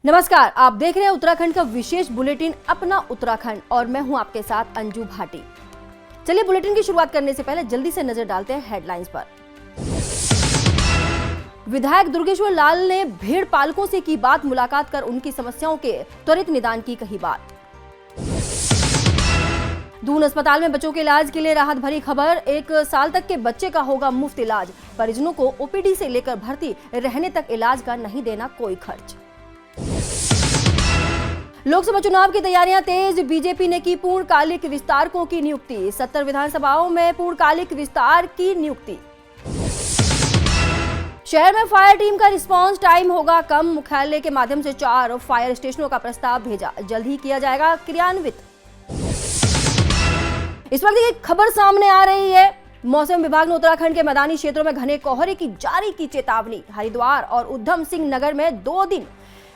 नमस्कार, आप देख रहे हैं उत्तराखंड का विशेष बुलेटिन अपना उत्तराखंड और मैं हूं आपके साथ अंजू भाटी। चलिए बुलेटिन की शुरुआत करने से पहले जल्दी से नजर डालते हैं हेडलाइंस पर। विधायक दुर्गेश्वर लाल ने भेड़ पालकों से की बात, मुलाकात कर उनकी समस्याओं के त्वरित निदान की कही बात। दून अस्पताल में बच्चों के इलाज के लिए राहत भरी खबर, 1 साल तक के बच्चे का होगा मुफ्त इलाज, परिजनों को ओपीडी से लेकर भर्ती रहने तक इलाज का नहीं देना कोई खर्च। लोकसभा चुनाव की तैयारियां तेज, बीजेपी ने की पूर्णकालिक विस्तारकों की नियुक्ति, 70 विधानसभाओं में पूर्णकालिक विस्तार की नियुक्ति। शहर में फायर टीम का रिस्पांस टाइम होगा कम, मुख्यालय के माध्यम से 4 फायर स्टेशनों का प्रस्ताव भेजा, जल्द ही किया जाएगा क्रियान्वित। इस वक्त एक खबर सामने आ रही है, मौसम विभाग ने उत्तराखंड के मैदानी क्षेत्रों में घने कोहरे की जारी की चेतावनी। हरिद्वार और उधम सिंह नगर में 2 दिन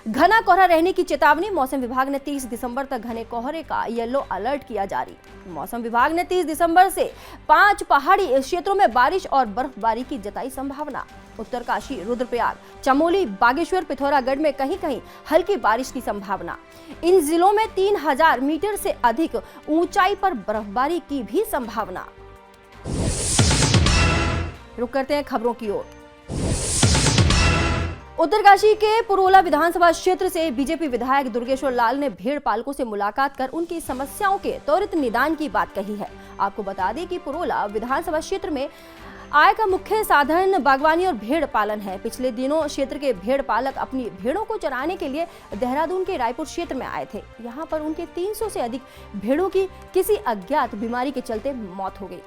घना कोहरा रहने की चेतावनी। मौसम विभाग ने 30 दिसंबर तक घने कोहरे का येलो अलर्ट किया जारी। मौसम विभाग ने 30 दिसंबर से 5 पहाड़ी क्षेत्रों में बारिश और बर्फबारी की जताई संभावना। उत्तरकाशी, रुद्रप्रयाग, चमोली, बागेश्वर, पिथौरागढ़ में कहीं कहीं हल्की बारिश की संभावना। इन जिलों में 3000 मीटर से अधिक ऊंचाई पर बर्फबारी की भी संभावना। रुक करते हैं खबरों की ओर। उत्तरकाशी के पुरोला विधानसभा क्षेत्र से बीजेपी विधायक दुर्गेश्वर लाल ने भेड़ पालकों से मुलाकात कर उनकी समस्याओं के त्वरित निदान की बात कही है। आपको बता दें कि पुरोला विधानसभा क्षेत्र में आय का मुख्य साधन बागवानी और भेड़ पालन है। पिछले दिनों क्षेत्र के भेड़ पालक अपनी भेड़ों को चराने के लिए देहरादून के रायपुर क्षेत्र में आए थे। यहाँ पर उनके 300 से अधिक भेड़ों की किसी अज्ञात बीमारी के चलते मौत हो गई।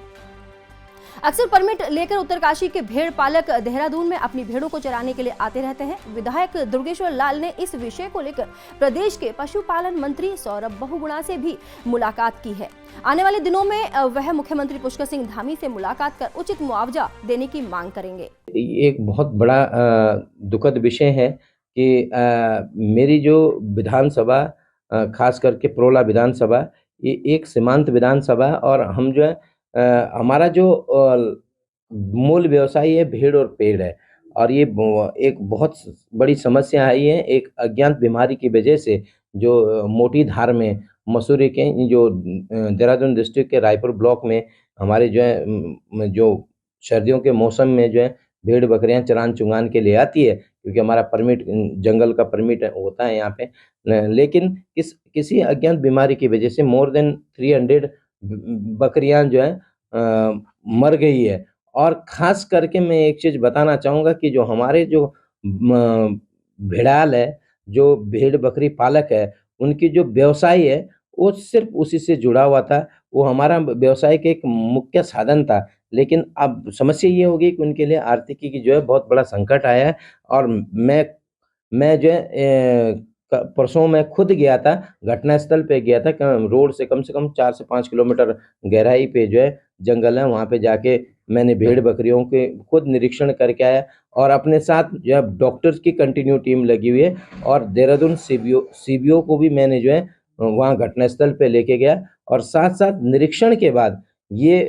अक्सर परमिट लेकर उत्तरकाशी के भेड़ पालक देहरादून में अपनी भेड़ों को चराने के लिए आते रहते हैं। विधायक दुर्गेश्वर लाल ने इस विषय को लेकर प्रदेश के पशुपालन मंत्री सौरभ बहुगुणा से भी मुलाकात की है। आने वाले दिनों में वह मुख्यमंत्री पुष्कर सिंह धामी से मुलाकात कर उचित मुआवजा देने की मांग करेंगे। एक बहुत बड़ा दुखद विषय है कि मेरी जो विधानसभा खास करके पुरोला विधानसभा, ये एक सीमांत विधानसभा और हम जो है हमारा जो मूल व्यवसाय है भेड़ और पेड़ है और ये एक बहुत बड़ी समस्या आई है एक अज्ञात बीमारी की वजह से, जो मोटी धार में मसूरी के जो देहरादून डिस्ट्रिक्ट के रायपुर ब्लॉक में हमारे जो है जो सर्दियों के मौसम में जो है भेड़ बकरियां चरान चुंगान के लिए आती है, क्योंकि हमारा परमिट जंगल का परमिट होता है यहाँ पे, लेकिन किसी अज्ञात बीमारी की वजह से मोर देन 300 बकरियां जो है मर गई है। और ख़ास करके मैं एक चीज़ बताना चाहूँगा कि जो हमारे जो भेड़ाल है, जो भेड़ बकरी पालक है, उनकी जो व्यवसाय है वो सिर्फ उसी से जुड़ा हुआ था। वो हमारा व्यवसाय का एक मुख्य साधन था, लेकिन अब समस्या ये हो गई कि उनके लिए आर्थिकी की जो है बहुत बड़ा संकट आया है। और मैं जो है परसों मैं खुद गया था, घटनास्थल पे गया था। रोड से कम 4 से 5 किलोमीटर गहराई पे जो है जंगल है, वहाँ पे जाके मैंने भेड़ बकरियों के खुद निरीक्षण करके आया और अपने साथ जो है डॉक्टर्स की कंटिन्यू टीम लगी हुई है और देहरादून सीबीओ को भी मैंने जो है वहाँ घटनास्थल पे लेके गया। और साथ-साथ निरीक्षण के बाद ये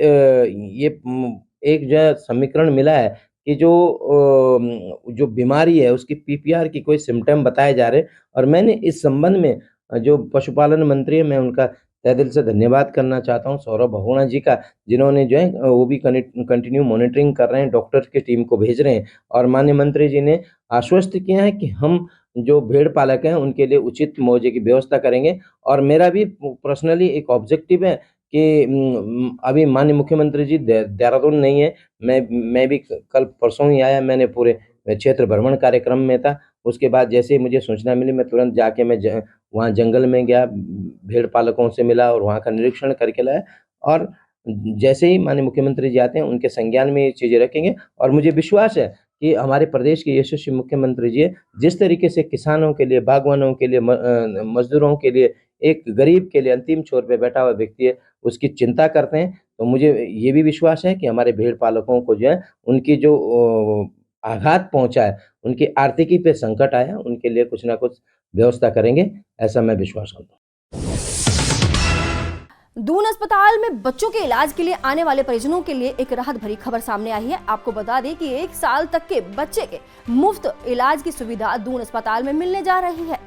एक जो है समीकरण मिला है कि जो बीमारी है उसकी पीपीआर की कोई सिम्पटम बताए जा रहे हैं। और मैंने इस संबंध में जो पशुपालन मंत्री है, मैं उनका तहे दिल से धन्यवाद करना चाहता हूँ सौरभ बहुगुणा जी का, जिन्होंने जो है वो भी कंटिन्यू मॉनिटरिंग कर रहे हैं, डॉक्टर की टीम को भेज रहे हैं। और माननीय मंत्री जी ने आश्वस्त किया है कि हम जो भेड़ पालक हैं उनके लिए उचित मुआवजे की व्यवस्था करेंगे। और मेरा भी पर्सनली एक ऑब्जेक्टिव है कि अभी माननीय मुख्यमंत्री जी देहरादून नहीं है, मैं भी कल परसों ही आया, मैंने पूरे क्षेत्र भ्रमण कार्यक्रम में था। उसके बाद जैसे ही मुझे सूचना मिली मैं तुरंत जाके वहाँ जंगल में गया, भेड़ पालकों से मिला और वहाँ का निरीक्षण करके लाया। और जैसे ही माननीय मुख्यमंत्री जी आते हैं उनके संज्ञान में ये चीज़ें रखेंगे। और मुझे विश्वास है कि हमारे प्रदेश के यशस्वी मुख्यमंत्री जी जिस तरीके से किसानों के लिए, बागवानों के लिए, मजदूरों के लिए, एक गरीब के लिए अंतिम छोर पे बैठा हुआ व्यक्ति है, उसकी चिंता करते हैं, तो मुझे ये भी विश्वास है कि हमारे भेड़ पालकों को जो है उनकी जो आघात पहुंचा है, उनकी आर्थिकी पे संकट आया, उनके लिए कुछ ना कुछ व्यवस्था करेंगे, ऐसा मैं विश्वास करता हूँ। दून अस्पताल में बच्चों के इलाज के लिए आने वाले परिजनों के लिए एक राहत भरी खबर सामने आई है। आपको बता दें कि 1 साल तक के बच्चे के मुफ्त इलाज की सुविधा दून अस्पताल में मिलने जा रही है।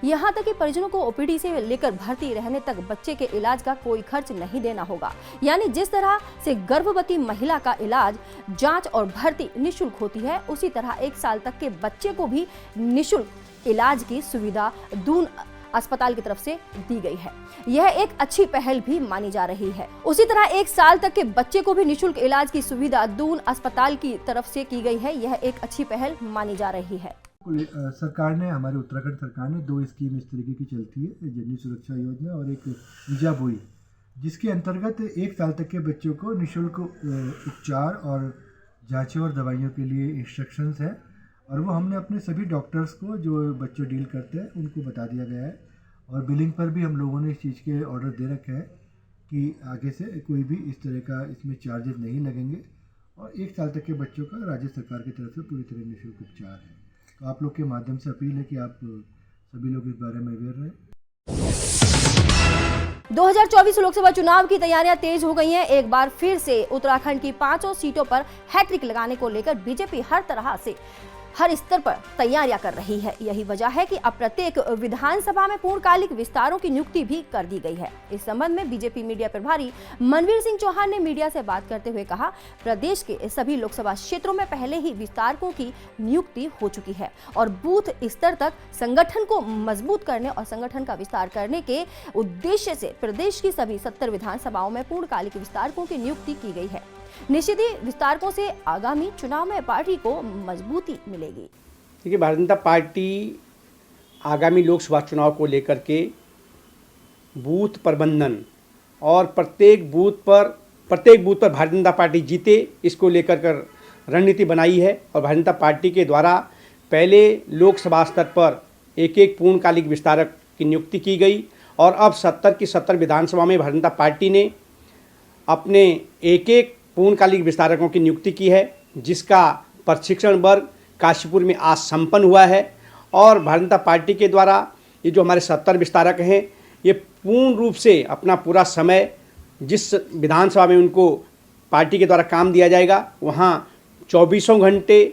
यहाँ तक कि परिजनों को ओपीडी से लेकर भर्ती रहने तक बच्चे के इलाज का कोई खर्च नहीं देना होगा। यानी जिस तरह से गर्भवती महिला का इलाज, जांच और भर्ती निःशुल्क होती है, उसी तरह 1 साल तक के बच्चे को भी निःशुल्क इलाज की सुविधा दून अस्पताल की तरफ से दी गई है। यह एक अच्छी पहल भी मानी जा रही है। उसी तरह 1 साल तक के बच्चे को भी निःशुल्क इलाज की सुविधा दून अस्पताल की तरफ से की गई है। यह एक अच्छी पहल मानी जा रही है। सरकार ने, हमारे उत्तराखंड सरकार ने 2 स्कीम इस तरीके की चलती है, जननी सुरक्षा योजना और एक ऊर्जा बोई, जिसके अंतर्गत 1 साल तक के बच्चों को निःशुल्क उपचार और जांचों और दवाइयों के लिए इंस्ट्रक्शंस है, और वो हमने अपने सभी डॉक्टर्स को जो बच्चों डील करते हैं उनको बता दिया गया है। और बिलिंग पर भी हम लोगों ने इस चीज़ के ऑर्डर दे रखे हैं कि आगे से कोई भी इस तरह का इसमें चार्जेस नहीं लगेंगे, और 1 साल तक के बच्चों का राज्य सरकार की तरफ से पूरी तरह निःशुल्क उपचार है। तो आप लोग के माध्यम से अपील है कि आप सभी लोग इस बारे में अवेयर रहें। 2024 लोकसभा चुनाव की तैयारियां तेज हो गई हैं। एक बार फिर से उत्तराखंड की 5 सीटों पर हैट्रिक लगाने को लेकर बीजेपी हर तरह से, हर स्तर पर तैयारियां कर रही है। यही वजह है कि अब प्रत्येक विधानसभा में पूर्णकालिक विस्तारों की नियुक्ति भी कर दी गई है। इस संबंध में बीजेपी मीडिया प्रभारी मनवीर सिंह चौहान ने मीडिया से बात करते हुए कहा, प्रदेश के सभी लोकसभा क्षेत्रों में पहले ही विस्तारकों की नियुक्ति हो चुकी है और बूथ स्तर तक संगठन को मजबूत करने और संगठन का विस्तार करने के उद्देश्य से प्रदेश की सभी 70 विधानसभाओं में पूर्णकालिक विस्तारकों की नियुक्ति की गई है। निश्चित ही विस्तारकों से आगामी चुनाव में पार्टी को मजबूती मिलेगी। देखिए, भारतीय जनता पार्टी आगामी लोकसभा चुनाव को लेकर के बूथ प्रबंधन और प्रत्येक बूथ पर भारतीय जनता पार्टी जीते, इसको लेकर कर रणनीति बनाई है। और भारतीय जनता पार्टी के द्वारा पहले लोकसभा स्तर पर एक पूर्णकालिक विस्तारक की नियुक्ति की गई, और अब 70 की 70 विधानसभा में भारतीय जनता पार्टी ने अपने एक पूर्णकालिक विस्तारकों की नियुक्ति की है, जिसका प्रशिक्षण वर्ग काशीपुर में आज संपन्न हुआ है। और भारतीय जनता पार्टी के द्वारा ये जो हमारे 70 विस्तारक हैं, ये पूर्ण रूप से अपना पूरा समय जिस विधानसभा में उनको पार्टी के द्वारा काम दिया जाएगा, वहाँ 24 घंटे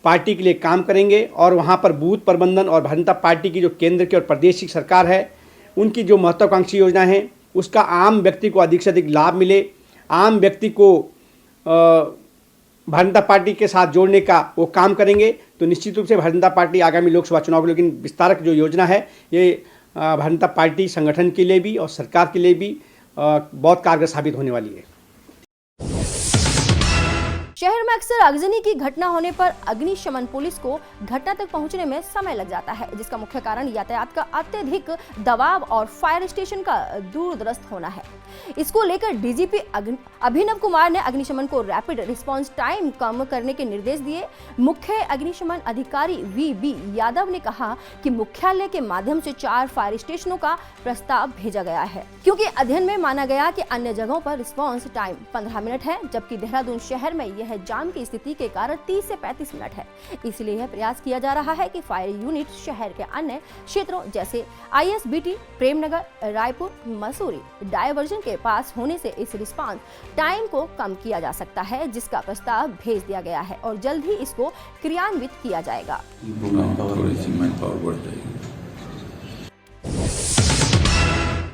पार्टी के लिए काम करेंगे। और वहाँ पर बूथ प्रबंधन और भारतीय जनता पार्टी की जो केंद्र की और प्रदेश की सरकार है, उनकी जो महत्वाकांक्षी योजना है, उसका आम व्यक्ति को अधिक से अधिक लाभ मिले, आम व्यक्ति को भारतीय जनता पार्टी के साथ जोड़ने का वो काम करेंगे। तो निश्चित रूप से भारतीय जनता पार्टी आगामी लोकसभा चुनाव के लिए विस्तारक जो योजना है, ये भारतीय जनता पार्टी संगठन के लिए भी और सरकार के लिए भी बहुत कारगर साबित होने वाली है। शहर में अक्सर आगजनी की घटना होने पर अग्निशमन पुलिस को घटना तक पहुंचने में समय लग जाता है, जिसका मुख्य कारण यातायात का अत्यधिक दबाव और फायर स्टेशन का दूरदर्स्त होना है। इसको लेकर डीजीपी अभिनव कुमार ने अग्निशमन को रैपिड रिस्पांस टाइम कम करने के निर्देश दिए। मुख्य अग्निशमन अधिकारी वीबी यादव ने कहा कि मुख्यालय के माध्यम से 4 फायर स्टेशनों का प्रस्ताव भेजा गया है, क्योंकि अध्ययन में माना गया कि अन्य जगहों पर रिस्पांस टाइम 15 मिनट है, जबकि देहरादून शहर में यह जाम की स्थिति के कारण 30 से 35 मिनट है। इसलिए यह प्रयास किया जा रहा है कि फायर यूनिट शहर के अन्य क्षेत्रों जैसे आईएसबीटी, प्रेमनगर, रायपुर, मसूरी डायवर्जन के पास होने से इस रिस्पांस टाइम को कम किया जा सकता है, जिसका प्रस्ताव भेज दिया गया है और जल्द ही इसको क्रियान्वित किया जाएगा।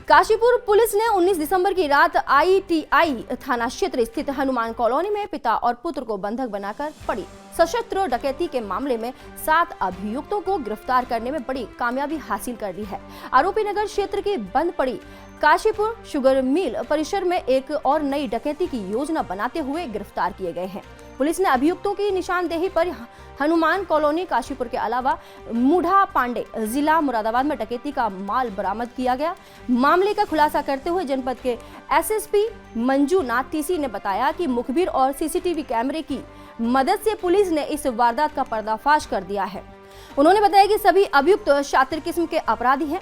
काशीपुर पुलिस ने 19 दिसंबर की रात आईटीआई थाना क्षेत्र स्थित हनुमान कॉलोनी में पिता और पुत्र को बंधक बनाकर पड़ी सशस्त्र डकैती के मामले में 7 अभियुक्तों को गिरफ्तार करने में बड़ी कामयाबी हासिल कर ली है। आरोपी नगर क्षेत्र की बंद पड़ी काशीपुर शुगर मिल परिसर में एक और नई डकैती की योजना बनाते हुए गिरफ्तार किए गए हैं। पुलिस ने अभियुक्तों की निशानदेही पर हनुमान कॉलोनी काशीपुर के अलावा मुढ़ा पांडे जिला मुरादाबाद में डकैती का माल बरामद किया गया। मामले का खुलासा करते हुए जनपद के एसएसपी मंजूनाथ टीसी ने बताया कि मुखबिर और सीसीटीवी कैमरे की मदद से पुलिस ने इस वारदात का पर्दाफाश कर दिया है। उन्होंने बताया कि सभी अभियुक्त शातिर किस्म के अपराधी हैं।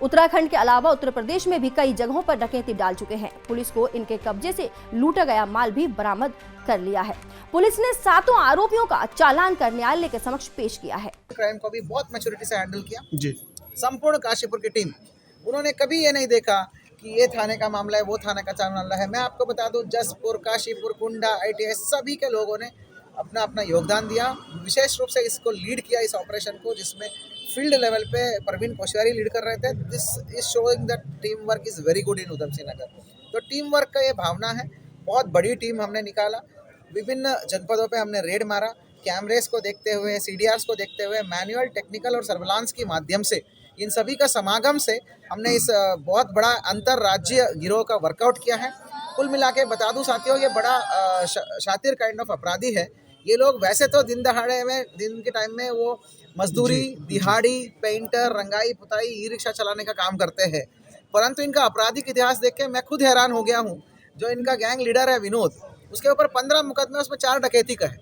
उत्तराखंड के अलावा उत्तर प्रदेश में भी कई जगहों पर डकैती डाल चुके हैं। पुलिस को इनके कब्जे से लूटा गया माल भी बरामद कर लिया है। पुलिस ने 7 आरोपियों का चालान कर न्यायालय के समक्ष पेश किया है। क्राइम को भी बहुत मैच्योरिटी से हैंडल किया जी। संपूर्ण काशीपुर की टीम, उन्होंने कभी ये नहीं देखा कि ये थाने का मामला है, वो थाने का मामला है। मैं आपको बता दूं, जसपुर, काशीपुर, कुंडा, ITS सभी के लोगों ने अपना अपना योगदान दिया। विशेष रूप से इसको लीड किया इस ऑपरेशन को, जिसमें फील्ड लेवल पे परवीन कोश्यारी लीड कर रहे थे। This is showing that team work is very good in Udham Singh Nagar. तो टीम वर्क का ये भावना है। बहुत बड़ी टीम हमने निकाला, विभिन्न जनपदों पे हमने रेड मारा, कैमरेस को देखते हुए, CDRs को देखते हुए, मैनुअल, टेक्निकल और सर्विलांस के माध्यम से, इन सभी का समागम से हमने इस बहुत बड़ा अंतर्राज्यीय गिरोह का वर्कआउट किया है। कुल मिला के बता दूं साथियों, ये बड़ा शातिर काइंड ऑफ अपराधी है। ये लोग वैसे तो दिन दहाड़े में, दिन के टाइम में वो मजदूरी, दिहाड़ी, पेंटर, रंगाई पुताई, ई रिक्शा चलाने का काम करते हैं, परंतु इनका आपराधिक इतिहास देख के मैं खुद हैरान हो गया हूँ। जो इनका गैंग लीडर है विनोद, उसके ऊपर 15 मुकदमे, उसमें 4 डकैती का है।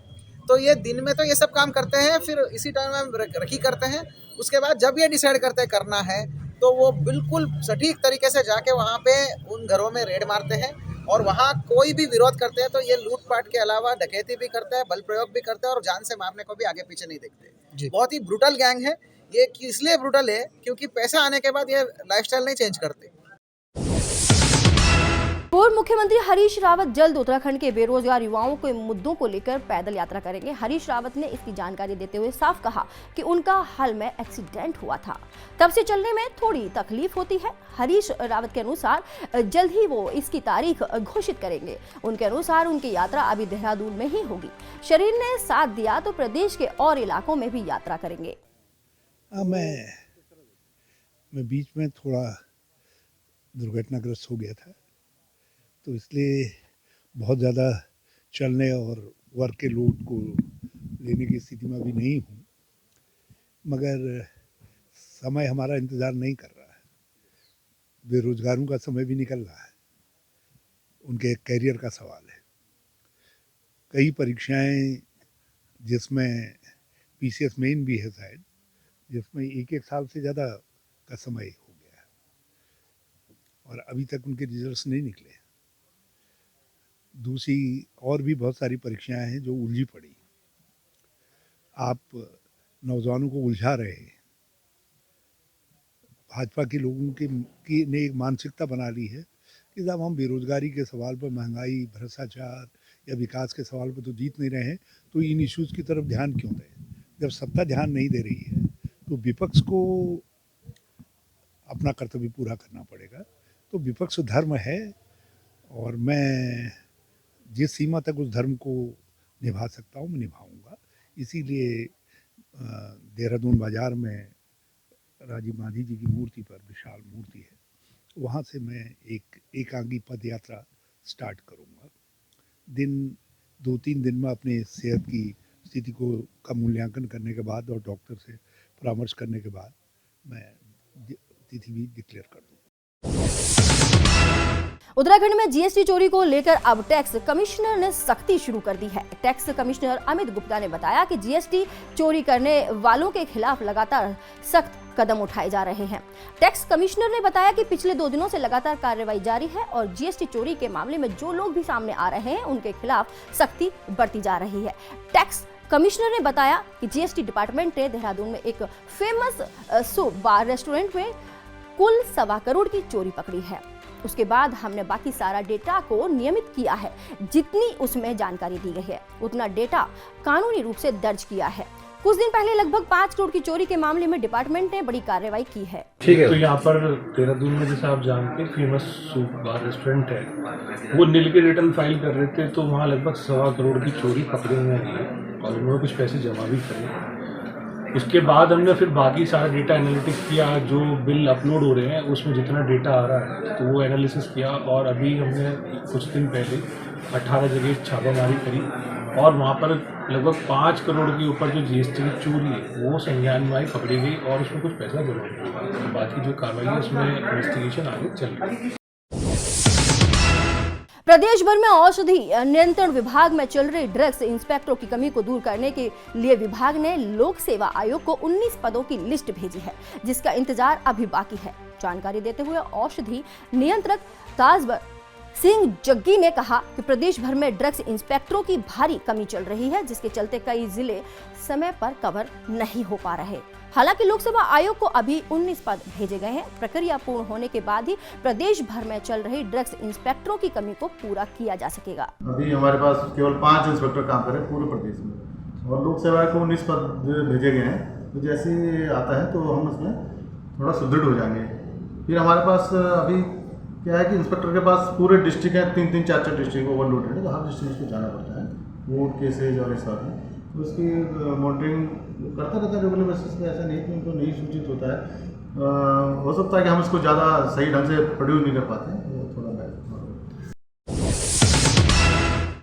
तो ये दिन में तो ये सब काम करते हैं, फिर इसी टाइम में रखी करते हैं। उसके बाद जब ये डिसाइड करते हैं करना है, तो वो बिल्कुल सटीक तरीके से जाके वहाँ पे उन घरों में रेड मारते हैं, और वहाँ कोई भी विरोध करते हैं तो ये लूटपाट के अलावा डकैती भी करते हैं, बल प्रयोग भी करते हैं, और जान से मारने को भी आगे पीछे नहीं देखते। बहुत ही ब्रूटल गैंग है ये। इसलिए ब्रूटल है क्योंकि पैसा आने के बाद ये लाइफस्टाइल नहीं चेंज करते। पूर्व मुख्यमंत्री हरीश रावत जल्द उत्तराखंड के बेरोजगार युवाओं के मुद्दों को लेकर पैदल यात्रा करेंगे। हरीश रावत ने इसकी जानकारी देते हुए साफ कहा कि उनका हाल में एक्सीडेंट हुआ था, तब से चलने में थोड़ी तकलीफ होती है। हरीश रावत के अनुसार जल्द ही वो इसकी तारीख घोषित करेंगे। उनके अनुसार उनकी यात्रा अभी देहरादून में ही होगी। शरीर ने साथ दिया तो प्रदेश के और इलाकों में भी यात्रा करेंगे। मैं बीच में थोड़ा दुर्घटनाग्रस्त हो गया था, तो इसलिए बहुत ज़्यादा चलने और वर्क के लोड को लेने की स्थिति में अभी नहीं हूँ, मगर समय हमारा इंतज़ार नहीं कर रहा है। बेरोजगारों का समय भी निकल रहा है, उनके करियर का सवाल है। कई परीक्षाएं जिसमें PCS मेन भी है शायद, जिसमें एक साल से ज़्यादा का समय हो गया है और अभी तक उनके रिजल्ट्स नहीं निकले। दूसरी और भी बहुत सारी परीक्षाएं हैं जो उलझी पड़ी। आप नौजवानों को उलझा रहे हैं। भाजपा के लोगों की ने एक मानसिकता बना ली है कि जब हम बेरोजगारी के सवाल पर, महंगाई, भ्रष्टाचार या विकास के सवाल पर तो जीत नहीं रहे हैं, तो इन इश्यूज़ की तरफ ध्यान क्यों दें। जब सत्ता ध्यान नहीं दे रही है तो विपक्ष को अपना कर्तव्य पूरा करना पड़ेगा। तो विपक्ष धर्म है और मैं जिस सीमा तक उस धर्म को निभा सकता हूँ मैं निभाऊंगा। इसीलिए देहरादून बाज़ार में राजीव गांधी जी की मूर्ति पर, विशाल मूर्ति है, वहाँ से मैं एक एकांगी पद यात्रा स्टार्ट करूँगा। 2-3 दिन में अपने सेहत की स्थिति का मूल्यांकन करने के बाद और डॉक्टर से परामर्श करने के बाद मैं तिथि भी डिक्लेयर कर दूँगा। उत्तराखंड में GST चोरी को लेकर अब टैक्स कमिश्नर ने सख्ती शुरू कर दी है। टैक्स कमिश्नर अमित गुप्ता ने बताया कि GST चोरी करने वालों के खिलाफ लगातार सख्त कदम उठाए जा रहे हैं। टैक्स कमिश्नर ने बताया कि पिछले 2 दिनों से लगातार कार्रवाई जारी है और GST चोरी के मामले में जो लोग भी सामने आ रहे हैं उनके खिलाफ सख्ती बरती जा रही है। टैक्स कमिश्नर ने बताया कि GST डिपार्टमेंट ने देहरादून में एक फेमस सूप बार रेस्टोरेंट में कुल 1.25 करोड़ की चोरी पकड़ी है। उसके बाद हमने बाकी सारा डेटा को नियमित किया है। जितनी उसमें जानकारी दी गई है उतना डेटा कानूनी रूप से दर्ज किया है। कुछ दिन पहले लगभग 5 करोड़ की चोरी के मामले में डिपार्टमेंट ने बड़ी कार्रवाई की है। ठीक है, तो यहाँ पर देहरादून में जैसे आप जानते हैं फेमस सूप बार रेस्टोरेंट है, वो नील के रिटर्न फाइल कर रहे थे तो वहाँ लगभग 1.25 करोड़ की चोरी पकड़े हुए हैं और उन्होंने कुछ पैसे जमा भी करे। उसके बाद हमने फिर बाकी सारा डेटा एनालिटिक्स किया, जो बिल अपलोड हो रहे हैं उसमें जितना डेटा आ रहा है तो वो एनालिसिस किया और अभी हमने कुछ दिन पहले 18 जगह छापामारी करी और वहाँ पर लगभग 5 करोड़ के ऊपर जो GST की चोरी है वो संज्ञान में आई, पकड़ी गई और उसमें कुछ पैसा जमा हुआ। तो बाकी जो कार्रवाई है उसमें इन्वेस्टिगेशन आगे चल रही है। प्रदेश भर में औषधि नियंत्रण विभाग में चल रही ड्रग्स इंस्पेक्टरों की कमी को दूर करने के लिए विभाग ने लोक सेवा आयोग को 19 पदों की लिस्ट भेजी है, जिसका इंतजार अभी बाकी है। जानकारी देते हुए औषधि नियंत्रक ताजवर सिंह जग्गी ने कहा कि प्रदेश भर में ड्रग्स इंस्पेक्टरों की भारी कमी चल रही है, जिसके चलते कई जिले समय पर कवर नहीं हो पा रहे। हालांकि लोकसभा आयोग को अभी 19 पद भेजे गए हैं। प्रक्रिया पूर्ण होने के बाद ही प्रदेश भर में चल रही ड्रग्स इंस्पेक्टरों की कमी को पूरा किया जा सकेगा। अभी हमारे पास केवल 5 इंस्पेक्टर काम कर रहे हैं पूरे प्रदेश में और लोकसभा को 19 पद भेजे गए हैं। तो जैसे ही आता है तो हम उसमें थोड़ा सुदृढ़ हो जाएंगे। फिर हमारे पास अभी क्या है कि इंस्पेक्टर के पास पूरे डिस्ट्रिक्ट है, 3-3, 4-4 डिस्ट्रिक्ट ओवरलोडेड है, तो हर डिस्ट्रिक्ट को जाना पड़ता है, वोट केसेज और इस तरह तो उसकी मॉनिटरिंग करता रहता है रेगुलर बेसिस पे। ऐसा नहीं कि उनको नहीं सूचित होता है। हो सकता है कि हम इसको ज़्यादा सही ढंग से प्रोड्यूस नहीं कर पाते हैं, तो थोड़ा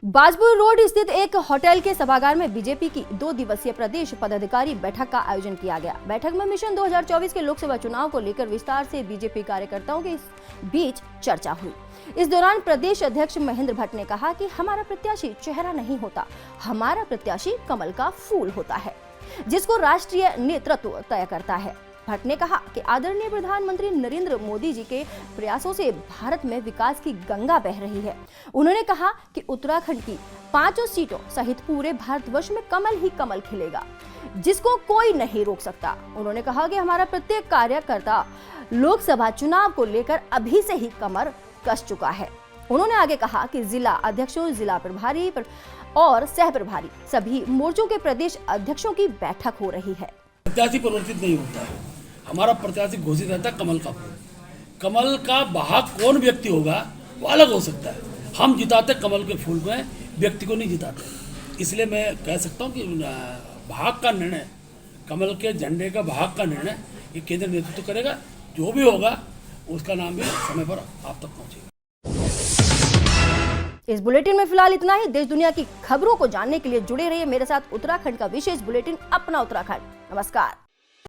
बाजपुर रोड स्थित एक होटल के सभागार में बीजेपी की 2 दिवसीय प्रदेश पदाधिकारी बैठक का आयोजन किया गया। बैठक में मिशन 2024 के लोकसभा चुनाव को लेकर विस्तार से बीजेपी कार्यकर्ताओं के बीच चर्चा हुई। इस दौरान प्रदेश अध्यक्ष महेंद्र भट्ट ने कहा कि हमारा प्रत्याशी चेहरा नहीं होता, हमारा प्रत्याशी कमल का फूल होता है, जिसको राष्ट्रीय नेतृत्व तय करता है। भट्ट ने कहा कि आदरणीय प्रधानमंत्री नरेंद्र मोदी जी के प्रयासों से भारत में विकास की गंगा बह रही है। उन्होंने कहा कि उत्तराखंड की 5 सीटों सहित पूरे भारतवर्ष में कमल ही कमल खिलेगा, जिसको कोई नहीं रोक सकता। उन्होंने कहा कि हमारा प्रत्येक कार्यकर्ता लोकसभा चुनाव को लेकर अभी से ही कमर कस चुका है। उन्होंने आगे कहा कि जिला अध्यक्षों, जिला प्रभारी और सह प्रभारी सभी मोर्चों के प्रदेश अध्यक्षों की बैठक हो रही है। प्रत्याशी परिवर्तित नहीं होता है, हमारा प्रत्याशी घोषित रहता है कमल का फूल। कमल का वाहक कौन व्यक्ति होगा वो अलग हो सकता है, हम जिताते कमल के फूल में, व्यक्ति को नहीं जिताते। इसलिए मैं कह सकता हूँ कि भाग का निर्णय, कमल के झंडे का भाग का निर्णय ये केंद्र नेतृत्व करेगा। जो भी होगा उसका नाम भी समय पर आप तक पहुँचेगा। इस बुलेटिन में फिलहाल इतना ही। देश दुनिया की खबरों को जानने के लिए जुड़े रहिए मेरे साथ। उत्तराखंड का विशेष बुलेटिन अपना उत्तराखंड। नमस्कार।